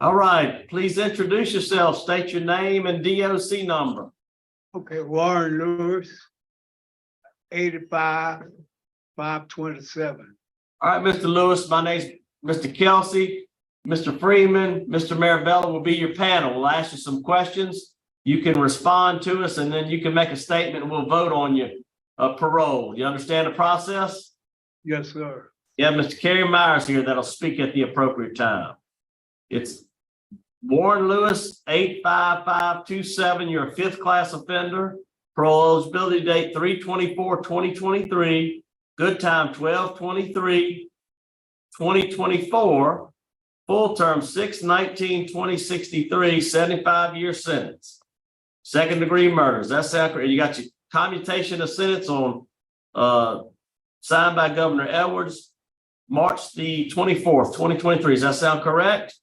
All right, please introduce yourself. State your name and DOC number. Okay, Warren Lewis, 85-527. All right, Mr. Lewis, my name's Mr. Kelsey. Mr. Freeman, Mr. Marabella will be your panel. We'll ask you some questions. You can respond to us, and then you can make a statement, and we'll vote on you parole. You understand the process? Yes, sir. You have Mr. Kerry Myers here that'll speak at the appropriate time. It's Warren Lewis, 85527. You're a fifth class offender. Parole eligibility date 3/24/2023. Good time 12/23/2024. Full term 6/19/2063. 75-year sentence. Second degree murders. That's accurate. You got your commutation of sentence on signed by Governor Edwards, March the 24th, 2023. Does that sound correct?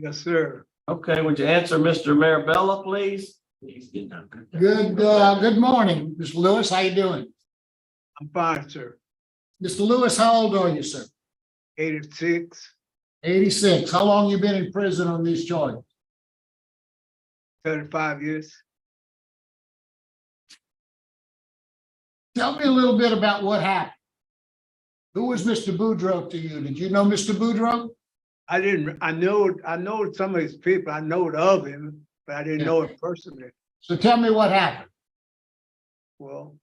Yes, sir. Okay, would you answer Mr. Marabella, please? Good morning, Mr. Lewis. How you doing? I'm fine, sir. Mr. Lewis, how old are you, sir? 86, 86. How long you been in prison on these charges? 35 years. Tell me a little bit about what happened. Who was Mr. Boudreaux to you? Did you know Mr. Boudreaux? I know some of his people. I know of him, but I didn't know him personally. So tell me what happened. Well,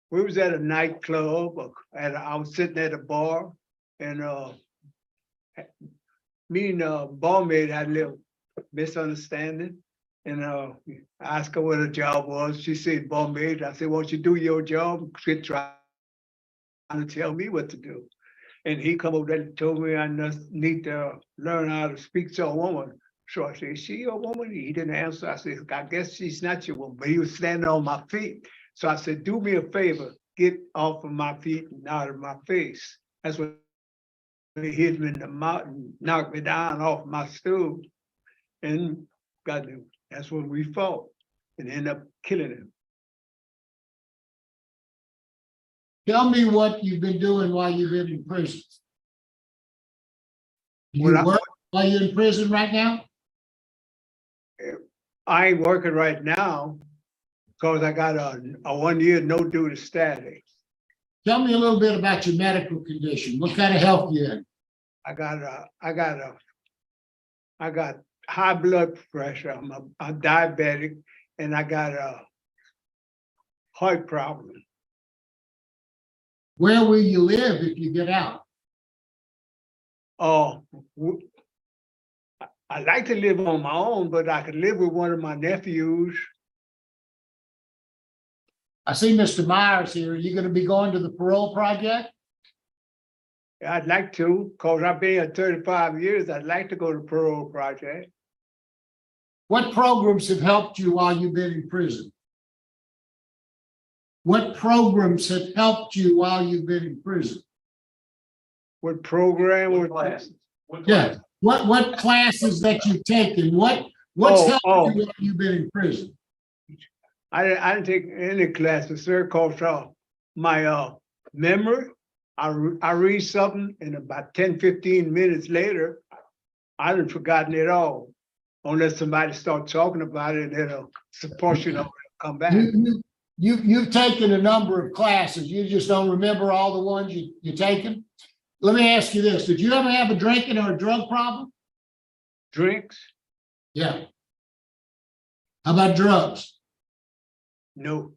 we was at a nightclub, I was sitting at a bar, and me and barmaid had a little misunderstanding. And I asked her what her job was. She said, barmaid. I said, why don't you do your job? Quit trying to tell me what to do. And he come over there and told me I need to learn how to speak to a woman. So I said, is she a woman? He didn't answer. I said, I guess she's not your woman. But he was standing on my feet. So I said, do me a favor, get off of my feet and out of my face. That's when he hit me in the mouth and knocked me down off my stool. And that's when we fought and ended up killing him. Tell me what you've been doing while you've been in prison. Do you work while you're in prison right now? I ain't working right now because I got a 1 year no duty status. Tell me a little bit about your medical condition. What kind of health you in? I got high blood pressure. I'm diabetic, and I got a heart problem. Where will you live if you get out? Oh, I like to live on my own, but I could live with one of my nephews. I see Mr. Myers here. Are you going to be going to the parole project? I'd like to, because I've been here 35 years. I'd like to go to parole project. What programs have helped you while you've been in prison? What programs have helped you while you've been in prison? What program? What classes? Yeah. What classes that you've taken? What's helped you while you've been in prison? I didn't take any classes, sir, because my memory, I read something, and about 10, 15 minutes later, I done forgotten it all. Unless somebody starts talking about it, and it'll support you to come back. You've taken a number of classes. You just don't remember all the ones you've taken? Let me ask you this. Did you ever have a drinking or a drug problem? Drinks? Yeah. How about drugs? No.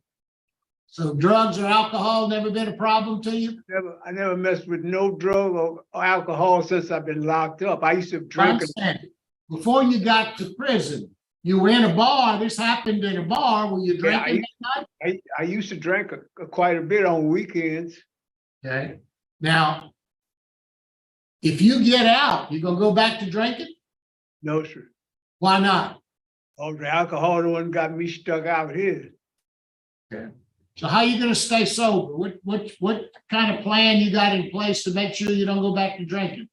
So drugs or alcohol never been a problem to you? I never messed with no drug or alcohol since I've been locked up. I used to drink. Before you got to prison, you were in a bar. This happened in a bar. Were you drinking that night? I used to drink quite a bit on weekends. Okay. Now, if you get out, you gonna go back to drinking? No, sir. Why not? Oh, the alcohol the one got me stuck out here. Okay. So how are you gonna stay sober? What kind of plan you got in place to make sure you don't go back to drinking?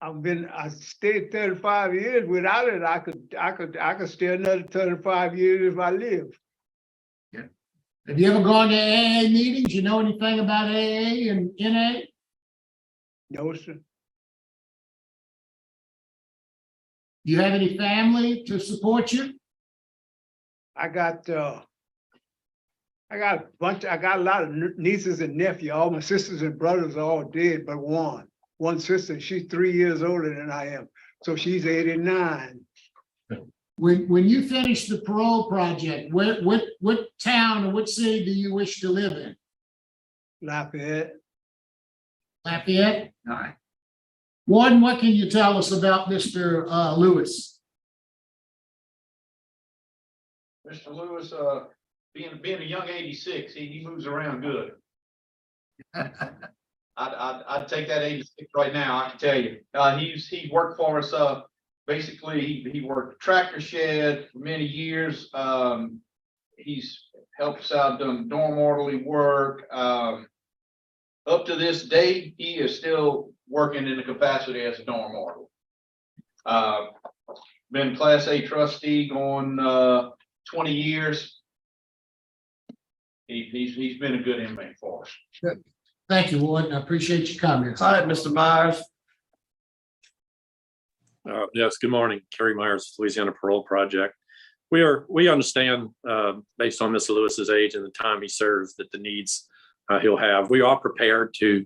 I stayed 35 years without it. I could stay another 35 years if I live. Yeah. Have you ever gone to AA meetings? You know anything about AA and NA? No, sir. You have any family to support you? I got a lot of nieces and nephews. All my sisters and brothers are all dead, but one. One sister, she's 3 years older than I am, so she's 89. When you finish the parole project, what town or what city do you wish to live in? Lafayette. Lafayette? All right. Warden, what can you tell us about Mr. Lewis? Mr. Lewis, being a young 86, he moves around good. I'd take that 86 right now. I can tell you. He worked for us. Basically, he worked tractor shed for many years. He's helped us out, done dorm orderly work. Up to this day, he is still working in the capacity as a dorm orderly. Been Class A trustee going 20 years. He's been a good inmate for us. Good. Thank you, Warden. I appreciate your comments. All right, Mr. Myers. Yes, good morning. Kerry Myers, Louisiana Parole Project. We understand, based on Mr. Lewis's age and the time he serves, that the needs he'll have. We are prepared to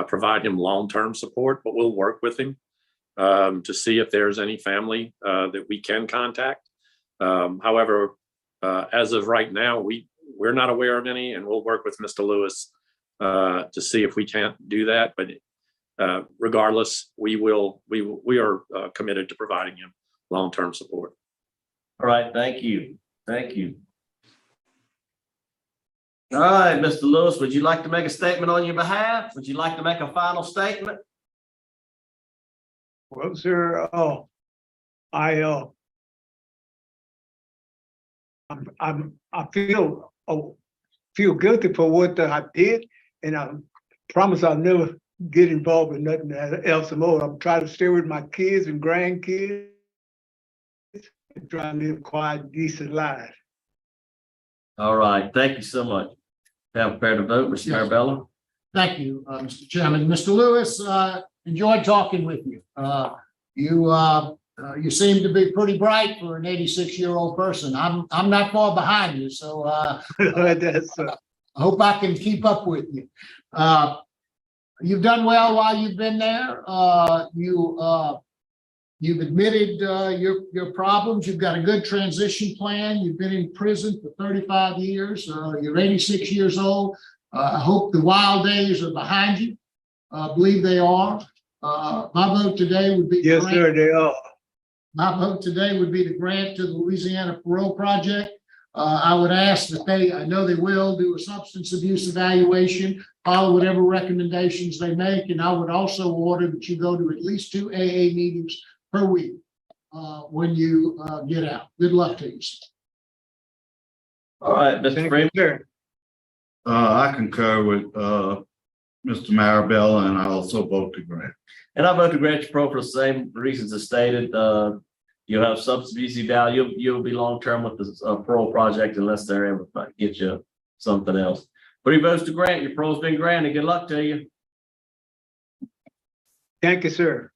provide him long-term support, but we'll work with him to see if there's any family that we can contact. However, as of right now, we're not aware of any, and we'll work with Mr. Lewis to see if we can't do that. But regardless, we are committed to providing him long-term support. All right, thank you. Thank you. All right, Mr. Lewis, would you like to make a statement on your behalf? Would you like to make a final statement? Well, sir, I feel guilty for what I did, and I promise I'll never get involved in nothing else more. I'm trying to stay with my kids and grandkids and try to live quiet, decent life. All right, thank you so much. Have prepared to vote, Mr. Yes. Marabella. Thank you, Mr. Chairman. Mr. Lewis, enjoyed talking with you. You seem to be pretty bright for an 86-year-old person. I'm not far behind you, so That's, I hope I can keep up with you. You've done well while you've been there. You've admitted your problems. You've got a good transition plan. You've been in prison for 35 years. You're 86 years old. I hope the wild days are behind you. I believe they are. My vote today would be. yes, sir, they are. My vote today would be to grant to the Louisiana Parole Project. I would ask that I know they will do a substance abuse evaluation, follow whatever recommendations they make, and I would also order that you go to at least 2 AA meetings per week when you get out. Good luck to you. All right, Mr. Thank Freeman. you, sir. I concur with Mr. Marabella, and I also vote to grant. And I vote to grant your parole for the same reasons as stated. You'll have substance abuse eval. You'll be long-term with the parole project unless they're able to get you something else. But he votes to grant. Your parole's been granted. Good luck to you. Thank you, sir.